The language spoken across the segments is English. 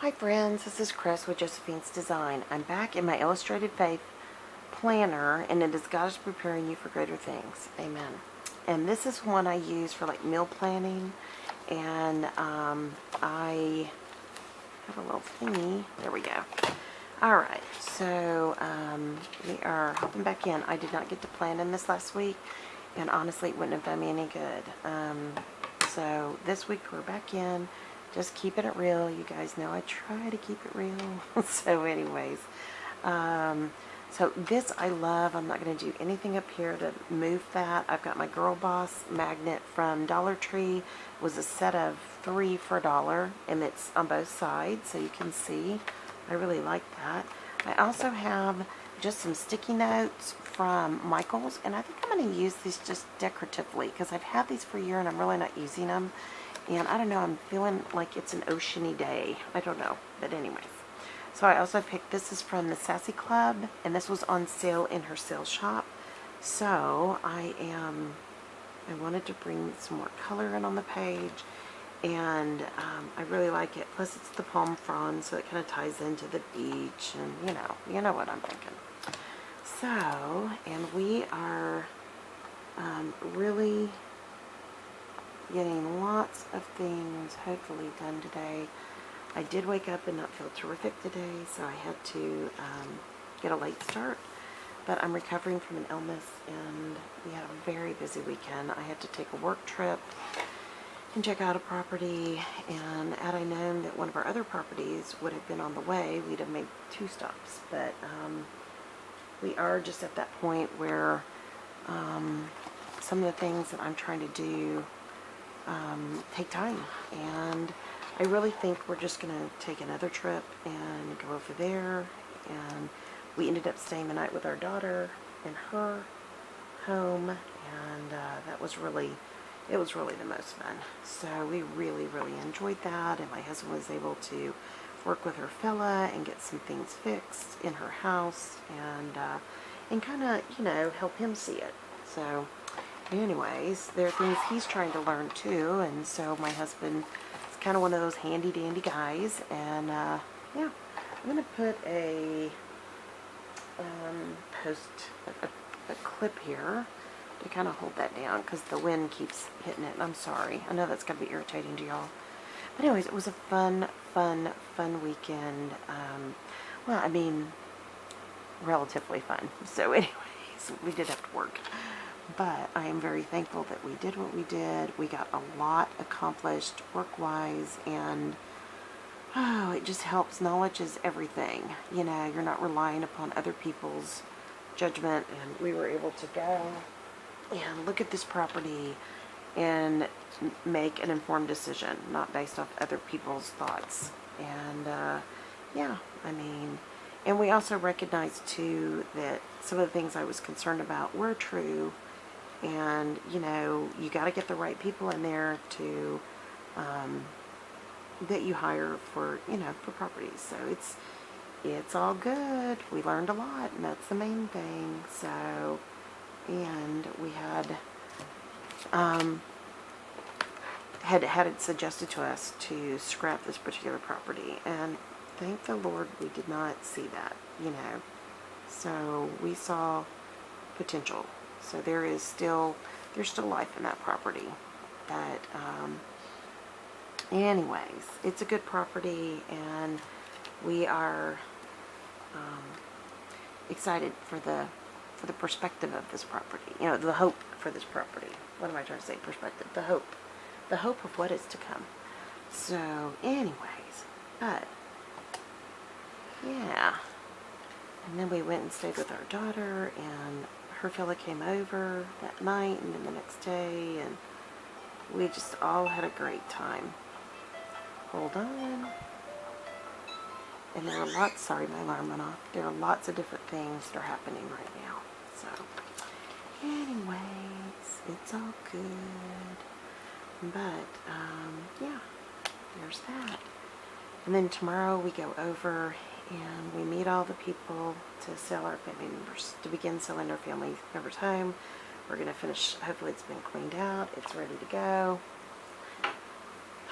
Hi friends, this is Chris with Josephine's Design. I'm back in my Illustrated Faith planner, and it is God is preparing you for greater things. Amen. And this is one I use for like meal planning, and I have a little thingy. There we go. Alright, so we are hopping back in. I did not get to plan in this last week, and honestly it wouldn't have done me any good. So this week we're back in. Just keeping it real. You guys know I try to keep it real. So anyways, so this I love. I'm not going to do anything up here to move that. I've got my Girl Boss magnet from Dollar Tree. It was a set of 3 for $1, and it's on both sides, so you can see. I really like that. I also have just some sticky notes from Michaels, and I think I'm going to use these just decoratively because I've had these for a year and I'm really not using them. And I don't know, I'm feeling like it's an oceany day. I don't know, but anyways. So I also picked, this is from the Sassy Club, and this was on sale in her sales shop. So I wanted to bring some more color in on the page, and I really like it. Plus it's the palm frond, so it kind of ties into the beach, and you know what I'm thinking. So, and we are really getting lots of things hopefully done today. I did wake up and not feel terrific today, so I had to get a late start, but I'm recovering from an illness, and we had a very busy weekend. I had to take a work trip and check out a property, and had I known that one of our other properties would have been on the way, we'd have made 2 stops, but we are just at that point where some of the things that I'm trying to do take time, and I really think we're just going to take another trip and go over there. And we ended up staying the night with our daughter in her home, and that was really, it was really the most fun. So we really enjoyed that, and my husband was able to work with her fella and get some things fixed in her house, and kind of, help him see it. So anyways, there are things he's trying to learn too, and so my husband is kind of one of those handy dandy guys, and yeah, I'm going to put a a clip here to kind of hold that down because the wind keeps hitting it, and I'm sorry. I know that's going to be irritating to y'all. But anyways, it was a fun weekend. Well, I mean, relatively fun. So anyways, we did have to work. But I am very thankful that we did what we did. We got a lot accomplished work-wise, and it just helps. Knowledge is everything. You're not relying upon other people's judgment, and we were able to go and look at this property and make an informed decision, not based off other people's thoughts. And yeah, I mean, and we also recognized too that some of the things I was concerned about were true. And you got to get the right people in there to that you hire for for properties. So it's all good. We learned a lot, and that's the main thing. So, and we had it suggested to us to scrap this particular property, and thank the Lord we did not see that. So we saw potential. So there's still life in that property. But anyways, it's a good property, and we are excited for the perspective of this property. The hope for this property. What am I trying to say? Perspective. The hope of what is to come. So anyways, but yeah. And then we went and stayed with our daughter, and her fella came over that night and then the next day, and we just all had a great time. Hold on. And there are lots, sorry, my alarm went off. There are lots of different things that are happening right now. So, anyways, it's all good. But, yeah, there's that. And then tomorrow we go over and we meet all the people to sell our family members, to begin selling our family members' home. We're going to finish, hopefully it's been cleaned out, it's ready to go.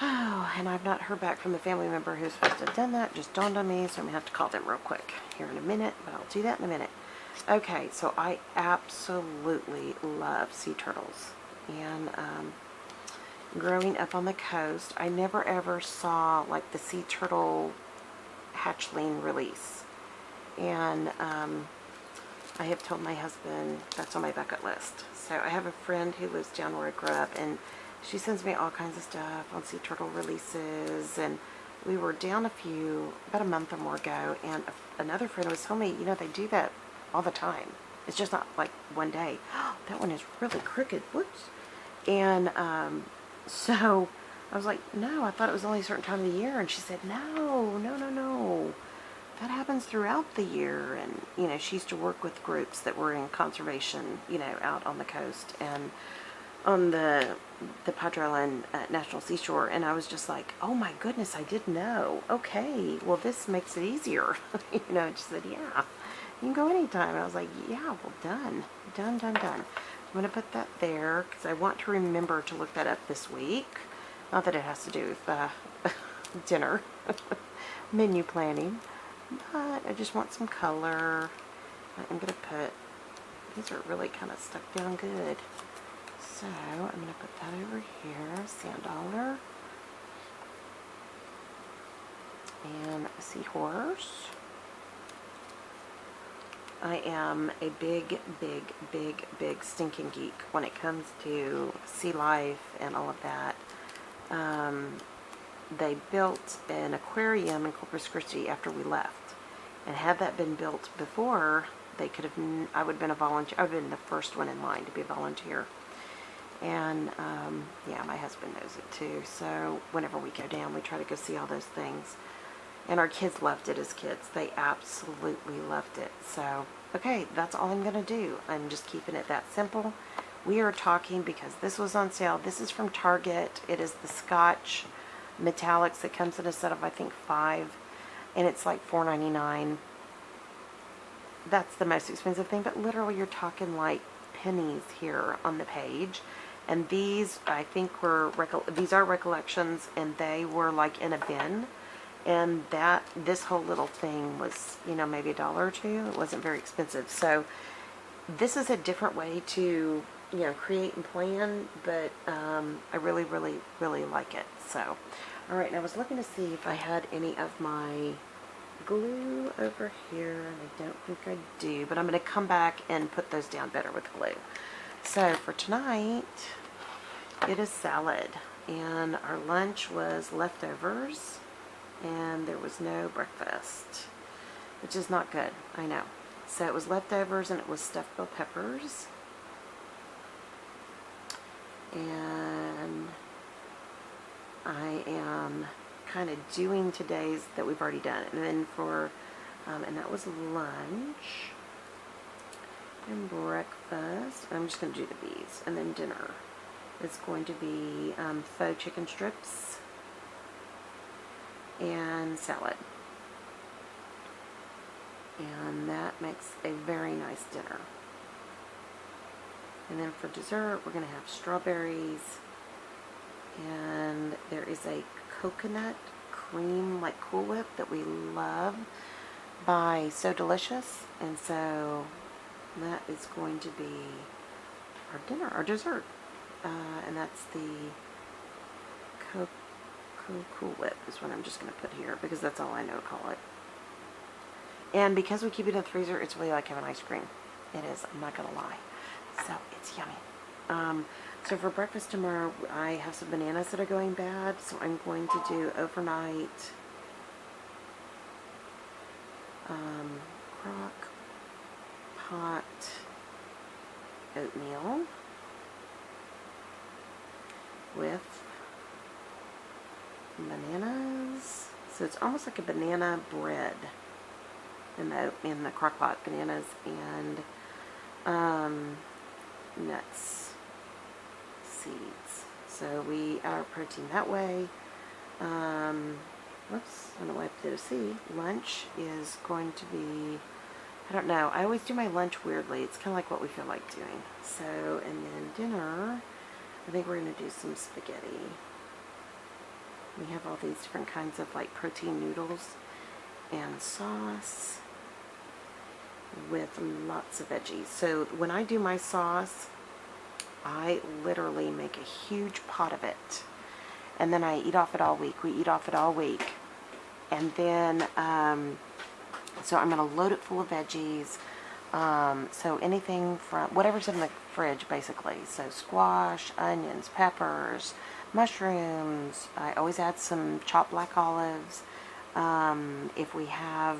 Oh, and I've not heard back from the family member who's supposed to have done that. Just dawned on me, so I'm going to have to call them real quick here in a minute, but I'll do that in a minute. Okay, so I absolutely love sea turtles. And growing up on the coast, I never ever saw like the sea turtle hatchling release. And I have told my husband that's on my bucket list. So I have a friend who lives down where I grew up, and she sends me all kinds of stuff on sea turtle releases. And we were down about a month or more ago, and another friend was telling me, you know, they do that all the time. It's just not like one day. That one is really crooked. Whoops. And so I was like, no, I thought it was only a certain time of the year. And she said, no. That happens throughout the year. And, you know, she used to work with groups that were in conservation, you know, out on the coast and on the Padre Island National Seashore. And I was just like, oh my goodness, I didn't know. Okay, well, this makes it easier. You know, and she said, yeah, you can go anytime. And I was like, yeah, well, done. I'm going to put that there because I want to remember to look that up this week. Not that it has to do with dinner, menu planning, but I just want some color. I'm going to put, these are really kind of stuck down good. So I'm going to put that over here, sand dollar, and a seahorse. I am a big stinking geek when it comes to sea life and all of that. They built an aquarium in Corpus Christi after we left. And had that been built before, they could have, I would have been a volunteer. I would have been the first one in line to be a volunteer. And, yeah, my husband knows it too. So whenever we go down, we try to go see all those things. And our kids loved it as kids. They absolutely loved it. So, okay, that's all I'm going to do. I'm just keeping it that simple. We are talking because this was on sale. This is from Target. It is the Scotch Metallics. It comes in a set of, I think, 5. And it's like $4.99. That's the most expensive thing. But literally, you're talking like pennies here on the page. And these, I think, these are Recollections. And they were like in a bin. And this whole little thing was, you know, maybe $1 or $2. It wasn't very expensive. So this is a different way to, you know, create and plan, but I really like it. So, all right, and I was looking to see if I had any of my glue over here, and I don't think I do, but I'm going to come back and put those down better with glue. So for tonight, it is salad, and our lunch was leftovers. And there was no breakfast, which is not good, I know. So it was leftovers, and it was stuffed bell peppers. And I am kind of doing today's that we've already done. And then for, and that was lunch and breakfast. I'm just going to do the bees. And then dinner is going to be faux chicken strips and salad. And that makes a very nice dinner. And then for dessert, we're going to have strawberries. And there is a coconut cream, like Cool Whip, that we love by So Delicious. And so that is going to be our dinner, our dessert. And that's the Cool Whip is what I'm just going to put here because that's all I know to call it. And because we keep it in the freezer, it's really like having ice cream. It is, I'm not going to lie. So it's yummy. So for breakfast tomorrow, I have some bananas that are going bad, so I'm going to do overnight crock pot oatmeal with bananas. So it's almost like a banana bread in the crock pot. Bananas and nuts, seeds. So we add our protein that way. Whoops, I don't know why I did a C. Lunch is going to be, I don't know. I always do my lunch weirdly. It's kind of like what we feel like doing. So, and then dinner, I think we're going to do some spaghetti. We have all these different kinds of like protein noodles and sauce with lots of veggies. So when I do my sauce, I literally make a huge pot of it. And then I eat off it all week. We eat off it all week. And then, so I'm going to load it full of veggies. So anything from, whatever's in the fridge, basically. So squash, onions, peppers, mushrooms. I always add some chopped black olives. If we have,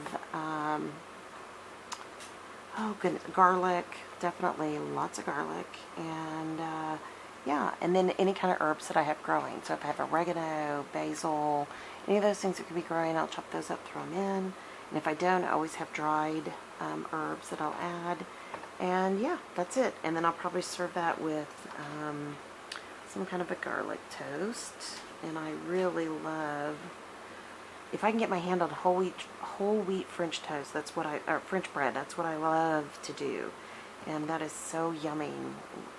oh goodness, garlic, definitely lots of garlic. And, yeah, and then any kind of herbs that I have growing. So if I have oregano, basil, any of those things that could be growing, I'll chop those up, throw them in. And if I don't, I always have dried herbs that I'll add. And yeah, that's it. And then I'll probably serve that with some kind of a garlic toast. And I really love, if I can get my hand on whole wheat French toast, that's what or French bread, that's what I love to do. And that is so yummy.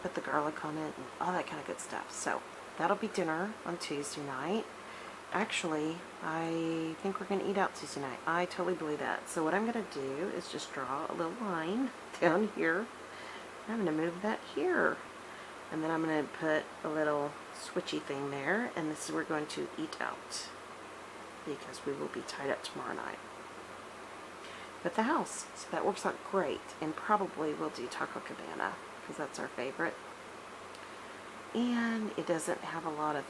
Put the garlic on it and all that kind of good stuff. So that'll be dinner on Tuesday night. Actually, I think we're going to eat out Tuesday night. I totally believe that. So what I'm going to do is just draw a little line down here. I'm going to move that here. And then I'm going to put a little switchy thing there. And this is where we're going to eat out, because we will be tied up tomorrow night at the house. So that works out great. And probably we'll do Taco Cabana, because that's our favorite. And it doesn't have a lot of,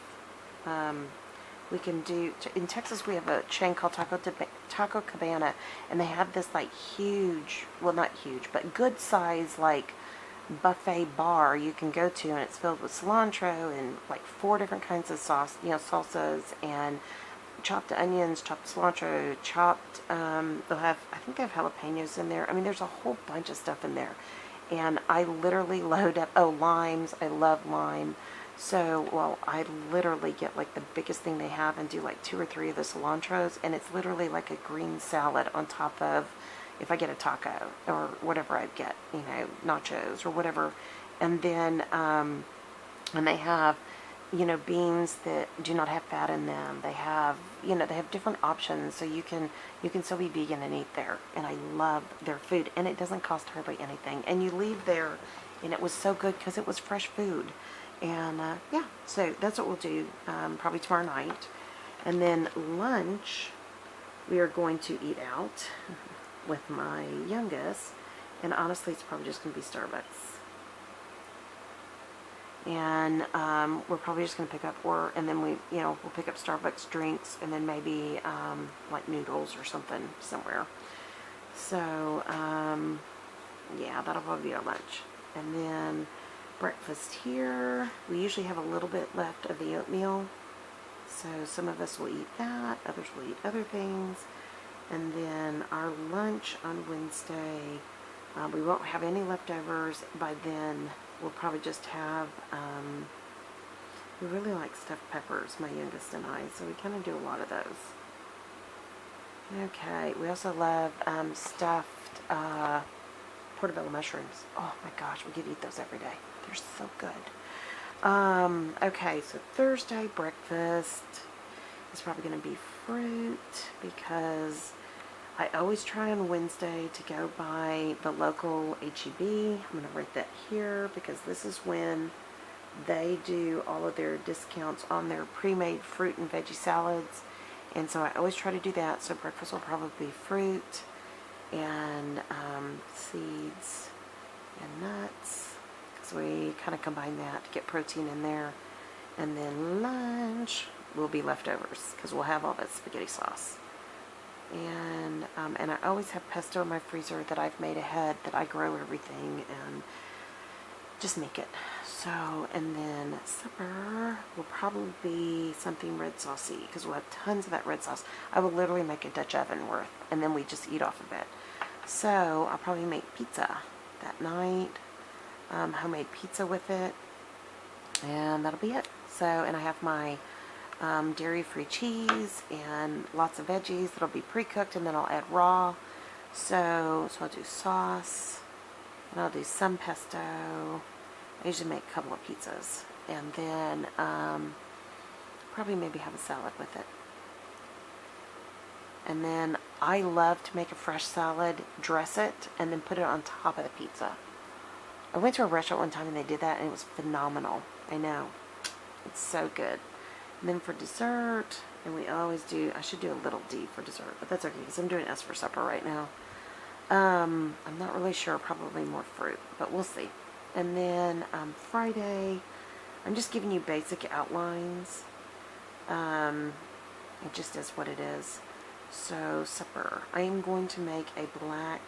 we can do, in Texas we have a chain called Taco Cabana, and they have this like huge, well not huge, but good size like buffet bar you can go to, and it's filled with cilantro and like 4 different kinds of sauce, you know, salsas, and chopped onions, chopped cilantro, chopped, they'll have, I think they have jalapenos in there. I mean, there's a whole bunch of stuff in there. And I literally load up, oh, limes, I love lime. So, well, I literally get like the biggest thing they have and do like 2 or 3 of the cilantros, and it's literally like a green salad on top of, if I get a taco or whatever I get, you know, nachos or whatever. And then, and they have, you know, beans that do not have fat in them. They have, you know, they have different options, so you can still be vegan and eat there. And I love their food, and it doesn't cost hardly anything. And you leave there, and it was so good because it was fresh food. And yeah, so that's what we'll do probably tomorrow night. And then lunch, we are going to eat out with my youngest, and honestly, it's probably just going to be Starbucks. And we're probably just going to pick up, and then we, you know, we'll pick up Starbucks drinks, and then maybe like noodles or something somewhere. So yeah, that'll probably be our lunch. And then breakfast here, we usually have a little bit left of the oatmeal, so some of us will eat that, others will eat other things. And then our lunch on Wednesday, we won't have any leftovers. By then we'll probably just have, we really like stuffed peppers, my youngest and I, so we kind of do a lot of those. Okay, we also love stuffed portobello mushrooms. Oh my gosh, we could eat those every day. They're so good. Okay, so Thursday breakfast is probably going to be fruit, because I always try on Wednesday to go by the local HEB. I'm going to write that here, because this is when they do all of their discounts on their pre-made fruit and veggie salads. And so I always try to do that. So breakfast will probably be fruit and seeds and nuts, because we kind of combine that to get protein in there. And then lunch will be leftovers, because we'll have all that spaghetti sauce. And I always have pesto in my freezer that I've made ahead, that I grow everything and just make it. So, and then supper will probably be something red saucy, because we'll have tons of that red sauce. I will literally make a Dutch oven worth, and then we just eat off of it. So I'll probably make pizza that night, homemade pizza with it, and that'll be it. So, and I have my dairy-free cheese and lots of veggies that'll be pre-cooked, and then I'll add raw. So I'll do sauce, and I'll do some pesto. I usually make a couple of pizzas, and then probably maybe have a salad with it. And then I love to make a fresh salad, dress it, and then put it on top of the pizza. I went to a restaurant one time and they did that and it was phenomenal. I know. It's so good. And then for dessert, and we always do, I should do a little D for dessert, but that's okay because I'm doing S for supper right now. I'm not really sure, probably more fruit, but we'll see. And then Friday, I'm just giving you basic outlines. It just is what it is. So supper, I am going to make a black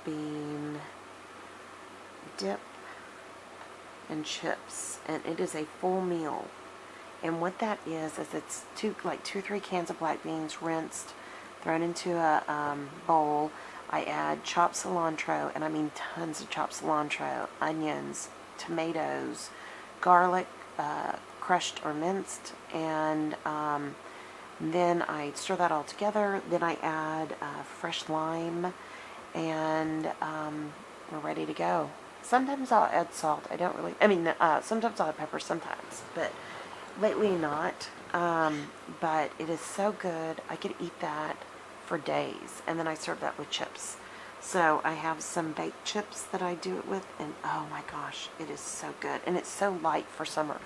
bean dip and chips, and it is a full meal. And what that is it's like 2 or 3 cans of black beans rinsed, thrown into a bowl. I add chopped cilantro, and I mean tons of chopped cilantro, onions, tomatoes, garlic, crushed or minced, and then I stir that all together. Then I add fresh lime, and we're ready to go. Sometimes I'll add salt. I don't really, sometimes I'll add pepper sometimes, but lately not. But it is so good. I could eat that for days, and then I serve that with chips. So I have some baked chips that I do it with, and oh my gosh, it is so good. And it's so light for summer.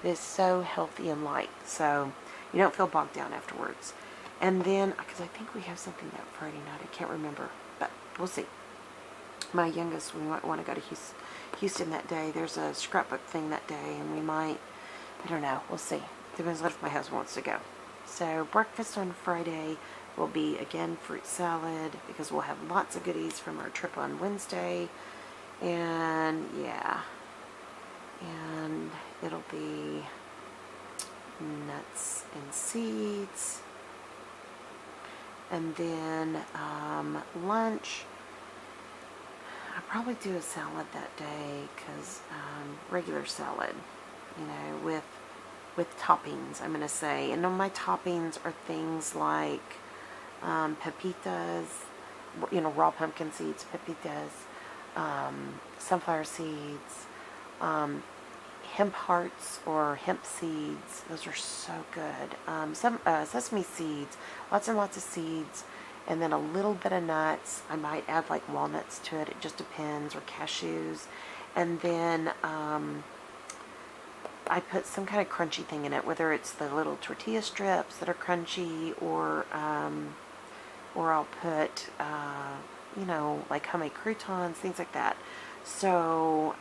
It is so healthy and light, so you don't feel bogged down afterwards. And then, because I think we have something that Friday night, I can't remember, but we'll see. My youngest, we might want to go to Houston that day. There's a scrapbook thing that day, and we might, I don't know, we'll see. Depends on if my husband wants to go. So breakfast on Friday will be, again, fruit salad, because we'll have lots of goodies from our trip on Wednesday. And, yeah. And it'll be nuts and seeds. And then lunch, I'll probably do a salad that day, because regular salad, you know, with toppings, I'm going to say. And on my toppings are things like pepitas, you know, raw pumpkin seeds, pepitas, sunflower seeds, hemp hearts or hemp seeds. Those are so good. Some sesame seeds, lots and lots of seeds, and then a little bit of nuts. I might add like walnuts to it. It just depends, or cashews. And then I put some kind of crunchy thing in it, whether it's the little tortilla strips that are crunchy, or I'll put, you know, like homemade croutons, things like that. So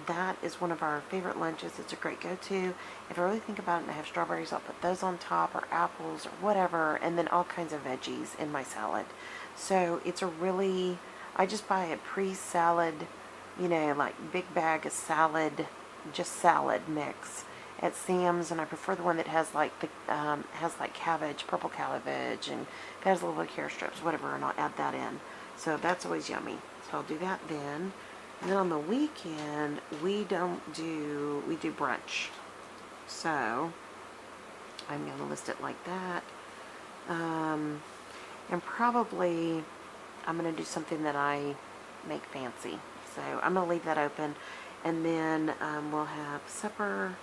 that is one of our favorite lunches. It's a great go-to. If I really think about it and I have strawberries, I'll put those on top, or apples, or whatever, and then all kinds of veggies in my salad. So it's a really, I just buy a pre-salad, you know, like big bag of salad, just salad mix at Sam's, and I prefer the one that has like the has like cabbage, purple cabbage, and it has a little bit of carrot strips, whatever, and I'll add that in. So that's always yummy. So I'll do that then. And then on the weekend, we do brunch. So I'm going to list it like that. And probably I'm going to do something that I make fancy. So I'm going to leave that open. And then we'll have supper.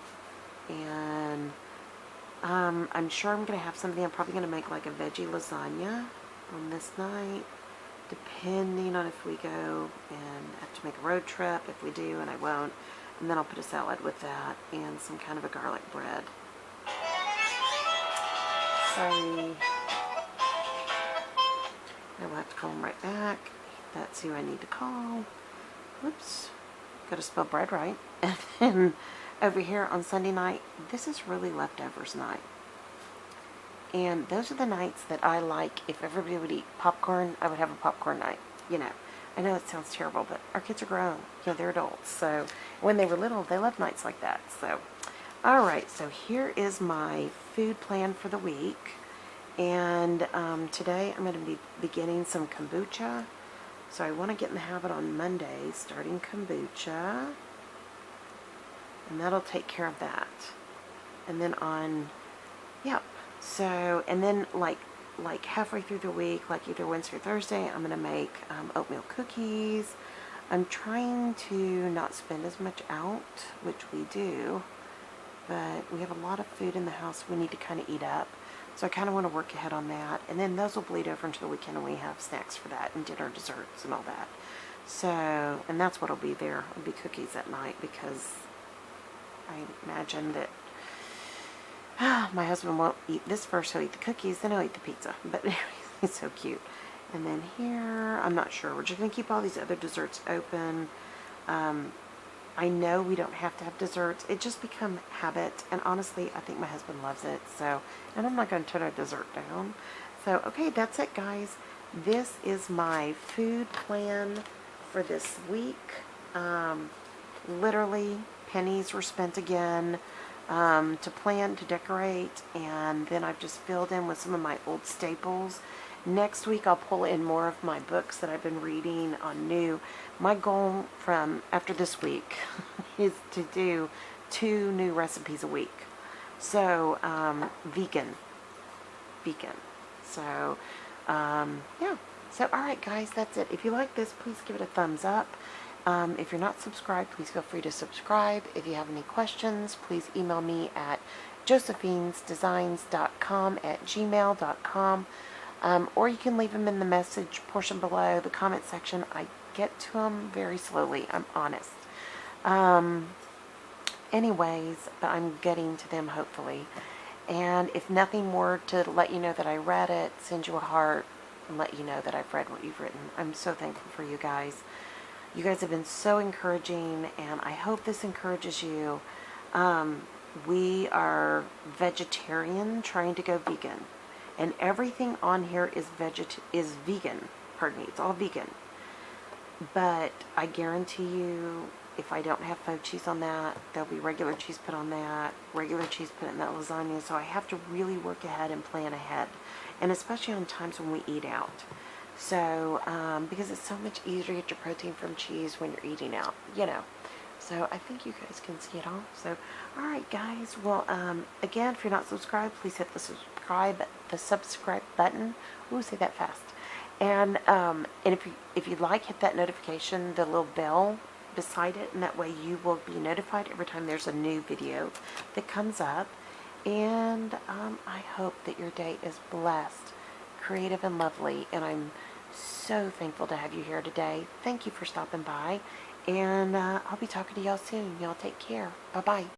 And I'm sure I'm going to have something. I'm probably going to make like a veggie lasagna on this night, depending on if we go and have to make a road trip. If we do, and I won't, and then I'll put a salad with that and some kind of a garlic bread. Sorry. I will have to call him right back. That's who I need to call. Whoops. Got to spell bread right. And then over here on Sunday night, this is really leftovers night. And those are the nights that I like. If everybody would eat popcorn, I would have a popcorn night. You know, I know it sounds terrible, but our kids are grown. You know, they're adults. So when they were little, they loved nights like that. So, all right. So here is my food plan for the week. And today I'm going to be beginning some kombucha. So I want to get in the habit on Monday, starting kombucha. And that'll take care of that. And then on, yep. So, and then like halfway through the week, like either Wednesday or Thursday, I'm going to make oatmeal cookies. I'm trying to not spend as much out, which we do. but we have a lot of food in the house we need to kind of eat up. So I kind of want to work ahead on that. And then those will bleed over into the weekend, and we have snacks for that, and dinner, desserts, and all that. So, and that's what'll be there. It'll be cookies at night, because I imagine that my husband won't eat this first. He'll eat the cookies, then he'll eat the pizza. But anyway, he's so cute. And then here, I'm not sure. We're just going to keep all these other desserts open. I know we don't have to have desserts. It just become habit. And honestly, I think my husband loves it. So, and I'm not going to turn our dessert down. So, okay, that's it, guys. This is my food plan for this week. Literally, pennies were spent again to plan, to decorate. And then I've just filled in with some of my old staples. Next week, I'll pull in more of my books that I've been reading on new. My goal from after this week is to do 2 new recipes a week. So, vegan. So, yeah. So, alright guys, that's it. If you like this, please give it a thumbs up. If you're not subscribed, please feel free to subscribe. If you have any questions, please email me at josephinesdesigns.com@gmail.com. Or you can leave them in the message portion below, the comment section. I get to them very slowly, I'm honest. Anyways, but I'm getting to them hopefully. And if nothing more, to let you know that I read it, send you a heart, and let you know that I've read what you've written. I'm so thankful for you guys. You guys have been so encouraging, and I hope this encourages you. We are vegetarian, trying to go vegan. And everything on here is vegan. Pardon me, it's all vegan. But I guarantee you, if I don't have faux cheese on that, there'll be regular cheese put on that, regular cheese put in that lasagna. So I have to really work ahead and plan ahead. And especially on times when we eat out. So, because it's so much easier to get your protein from cheese when you're eating out, you know. So I think you guys can see it all. So, alright guys, well, again, if you're not subscribed, please hit the subscribe button. Ooh, say that fast. And if you'd like, hit that notification, the little bell beside it, and that way you will be notified every time there's a new video that comes up. And I hope that your day is blessed, creative, and lovely. And I'm so thankful to have you here today. Thank you for stopping by. And I'll be talking to y'all soon. Y'all take care. Bye-bye.